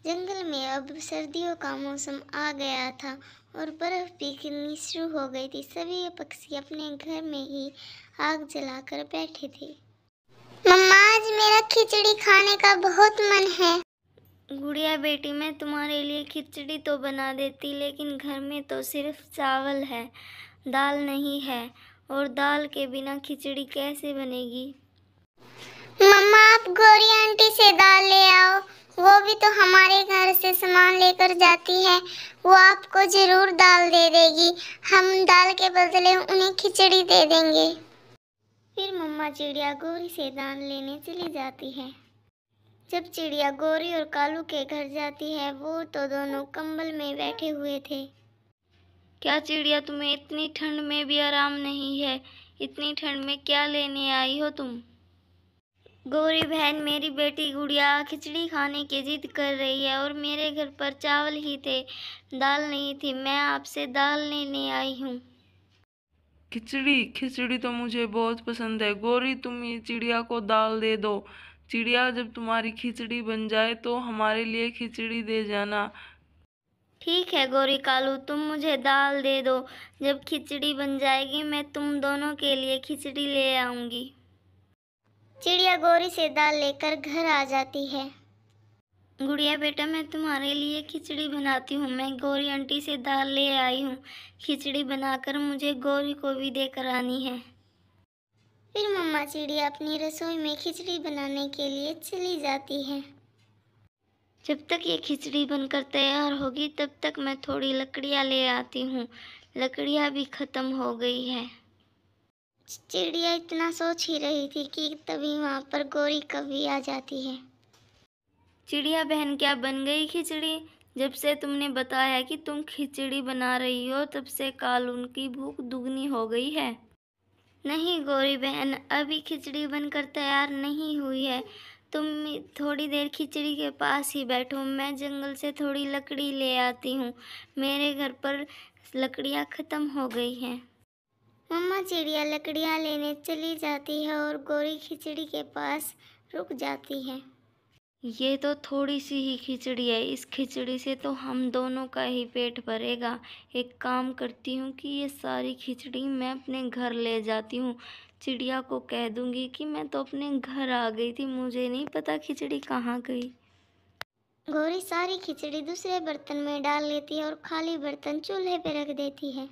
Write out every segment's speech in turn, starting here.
जंगल में अब सर्दियों का मौसम आ गया था और बर्फ भी गिरनी शुरू हो गई थी। सभी पक्षी अपने घर में ही आग जलाकर बैठे थे। मम्मा, आज मेरा खिचड़ी खाने का बहुत मन है। गुड़िया बेटी, मैं तुम्हारे लिए खिचड़ी तो बना देती, लेकिन घर में तो सिर्फ चावल है, दाल नहीं है, और दाल के बिना खिचड़ी कैसे बनेगी? मम्मा, आप गौरी आंटी से दाल ले आओ, वो भी तो हमारे घर से सामान लेकर जाती है। वो आपको जरूर दाल दे देगी, हम दाल के बदले उन्हें खिचड़ी दे देंगे। फिर मम्मा चिड़िया गौरी से दाल लेने चली जाती है। जब चिड़िया गौरी और कालू के घर जाती है, वो तो दोनों कंबल में बैठे हुए थे। क्या चिड़िया, तुम्हें इतनी ठंड में भी आराम नहीं है? इतनी ठंड में क्या लेने आई हो तुम? गौरी बहन, मेरी बेटी गुड़िया खिचड़ी खाने की जिद कर रही है और मेरे घर पर चावल ही थे, दाल नहीं थी। मैं आपसे दाल लेने आई हूँ। खिचड़ी खिचड़ी तो मुझे बहुत पसंद है। गौरी, तुम ये चिड़िया को दाल दे दो। चिड़िया, जब तुम्हारी खिचड़ी बन जाए तो हमारे लिए खिचड़ी दे जाना। ठीक है गौरी कालू, तुम मुझे दाल दे दो। जब खिचड़ी बन जाएगी मैं तुम दोनों के लिए खिचड़ी ले आऊंगी। चिड़िया गौरी से दाल लेकर घर आ जाती है। गुड़िया बेटा, मैं तुम्हारे लिए खिचड़ी बनाती हूँ। मैं गौरी आंटी से दाल ले आई हूँ। खिचड़ी बनाकर मुझे गौरी को भी देकर आनी है। फिर मम्मा चिड़िया अपनी रसोई में खिचड़ी बनाने के लिए चली जाती है। जब तक ये खिचड़ी बनकर तैयार होगी तब तक मैं थोड़ी लकड़ियाँ ले आती हूँ। लकड़ियाँ भी खत्म हो गई है। चिड़िया इतना सोच ही रही थी कि तभी वहाँ पर गौरी कभी आ जाती है। चिड़िया बहन, क्या बन गई खिचड़ी? जब से तुमने बताया कि तुम खिचड़ी बना रही हो तब से कालून की भूख दुगनी हो गई है। नहीं गौरी बहन, अभी खिचड़ी बनकर तैयार नहीं हुई है। तुम थोड़ी देर खिचड़ी के पास ही बैठो, मैं जंगल से थोड़ी लकड़ी ले आती हूँ। मेरे घर पर लकड़ियाँ खत्म हो गई हैं। मम्मा चिड़िया लकड़ियाँ लेने चली जाती है और गौरी खिचड़ी के पास रुक जाती है। ये तो थोड़ी सी ही खिचड़ी है, इस खिचड़ी से तो हम दोनों का ही पेट भरेगा। एक काम करती हूँ कि ये सारी खिचड़ी मैं अपने घर ले जाती हूँ। चिड़िया को कह दूंगी कि मैं तो अपने घर आ गई थी, मुझे नहीं पता खिचड़ी कहाँ गई। गौरी सारी खिचड़ी दूसरे बर्तन में डाल लेती है और खाली बर्तन चूल्हे पे रख देती है।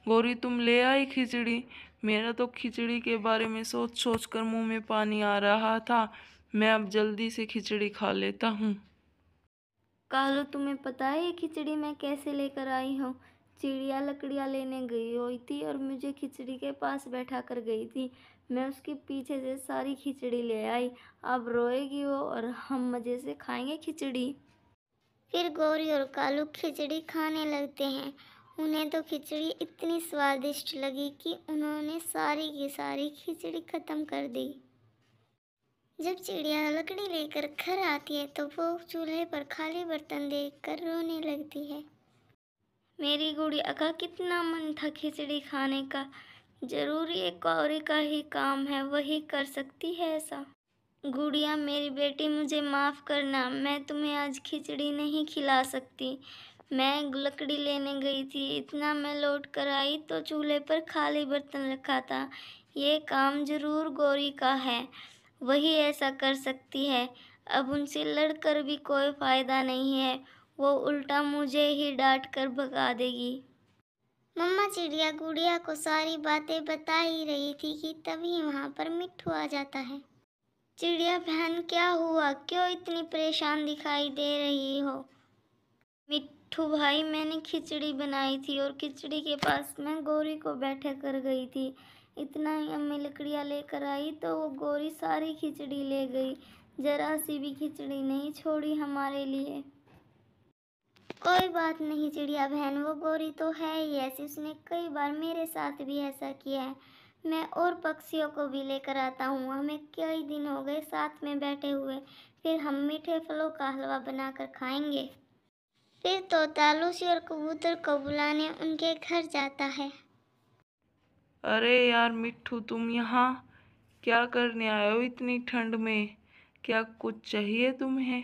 गौरी, तुम ले आई खिचड़ी? मेरा तो खिचड़ी के बारे में सोच सोच कर मुंह में पानी आ रहा था। मैं अब जल्दी से खिचड़ी खा लेता हूँ। कालू, तुम्हें पता है ये खिचड़ी मैं कैसे लेकर आई हूँ? चिड़िया लकड़ियाँ लेने गई हुई थी और मुझे खिचड़ी के पास बैठा कर गई थी। मैं उसके पीछे से सारी खिचड़ी ले आई। अब रोएगी वो और हम मज़े से खाएंगे खिचड़ी। फिर गौरी और कालू खिचड़ी खाने लगते हैं। उन्हें तो खिचड़ी इतनी स्वादिष्ट लगी कि उन्होंने सारी की सारी खिचड़ी खत्म कर दी। जब चिड़िया लकड़ी लेकर घर आती है तो वो चूल्हे पर खाली बर्तन देखकर रोने लगती है। मेरी गुड़िया का कितना मन था खिचड़ी खाने का। जरूर ये गौरी का ही काम है, वही कर सकती है ऐसा। गुड़िया मेरी बेटी, मुझे माफ़ करना, मैं तुम्हें आज खिचड़ी नहीं खिला सकती। मैं लकड़ी लेने गई थी, इतना मैं लौट कर आई तो चूल्हे पर खाली बर्तन रखा था। ये काम जरूर गौरी का है, वही ऐसा कर सकती है। अब उनसे लड़कर भी कोई फ़ायदा नहीं है, वो उल्टा मुझे ही डांट कर भगा देगी। मम्मा चिड़िया गुड़िया को सारी बातें बता ही रही थी कि तभी वहाँ पर मिट्ठू आ जाता है। चिड़िया बहन, क्या हुआ? क्यों इतनी परेशान दिखाई दे रही हो? मिट्ठू भाई, मैंने खिचड़ी बनाई थी और खिचड़ी के पास मैं गौरी को बैठे कर गई थी। इतना ही अम्मी लकड़ियाँ लेकर आई तो वो गौरी सारी खिचड़ी ले गई, जरा सी भी खिचड़ी नहीं छोड़ी हमारे लिए। कोई बात नहीं चिड़िया बहन, वो गौरी तो है ही ऐसी, उसने कई बार मेरे साथ भी ऐसा किया है। मैं और पक्षियों को भी लेकर आता हूँ, हमें कई दिन हो गए साथ में बैठे हुए। फिर हम मीठे फलों का हलवा बनाकर खाएंगे। फिर तोता लूसी और कबूतर को बुलाने उनके घर जाता है। अरे यार मिट्ठू, तुम यहाँ क्या करने आए हो इतनी ठंड में? क्या कुछ चाहिए तुम्हें?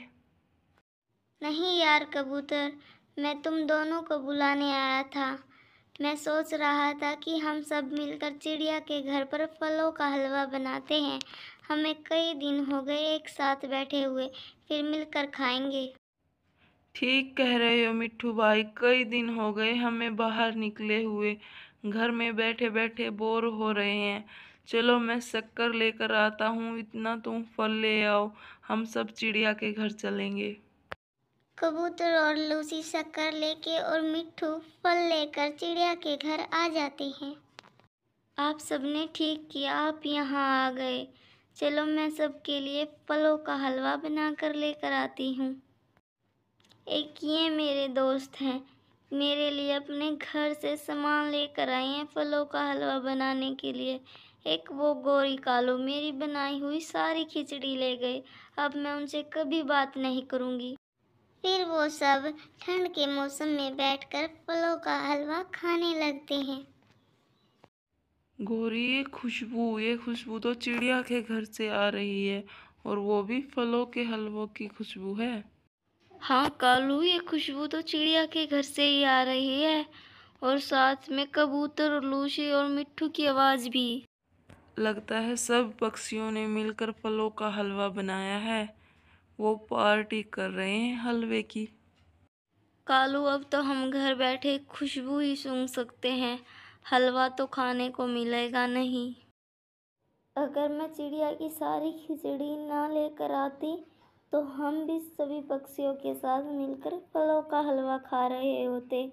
नहीं यार कबूतर, मैं तुम दोनों को बुलाने आया था। मैं सोच रहा था कि हम सब मिलकर चिड़िया के घर पर फलों का हलवा बनाते हैं। हमें कई दिन हो गए एक साथ बैठे हुए, फिर मिलकर खाएंगे। ठीक कह रहे हो मिट्ठू भाई, कई दिन हो गए हमें बाहर निकले हुए, घर में बैठे बैठे बोर हो रहे हैं। चलो मैं शक्कर लेकर आता हूँ, इतना तुम फल ले आओ, हम सब चिड़िया के घर चलेंगे। कबूतर और लूसी शक्कर लेके और मिट्ठू फल लेकर चिड़िया के घर आ जाते हैं। आप सबने ठीक किया, आप यहाँ आ गए। चलो मैं सबके लिए फलों का हलवा बनाकर लेकर आती हूँ। एक ये मेरे दोस्त हैं, मेरे लिए अपने घर से सामान लेकर आए हैं फलों का हलवा बनाने के लिए। एक वो गोरी कालू मेरी बनाई हुई सारी खिचड़ी ले गए। अब मैं उनसे कभी बात नहीं करूँगी। फिर वो सब ठंड के मौसम में बैठकर फलों का हलवा खाने लगते हैं। गोरी, ये खुशबू तो चिड़िया के घर से आ रही है, और वो भी फलों के हलवों की खुशबू है। हाँ कालू, ये खुशबू तो चिड़िया के घर से ही आ रही है, और साथ में कबूतर और लूसी और मिट्ठू की आवाज़ भी। लगता है सब पक्षियों ने मिलकर फलों का हलवा बनाया है, वो पार्टी कर रहे हैं हलवे की। कालू, अब तो हम घर बैठे खुशबू ही सूंघ सकते हैं, हलवा तो खाने को मिलेगा नहीं। अगर मैं चिड़िया की सारी खिचड़ी ना लेकर आती तो हम भी सभी पक्षियों के साथ मिलकर फलों का हलवा खा रहे होते।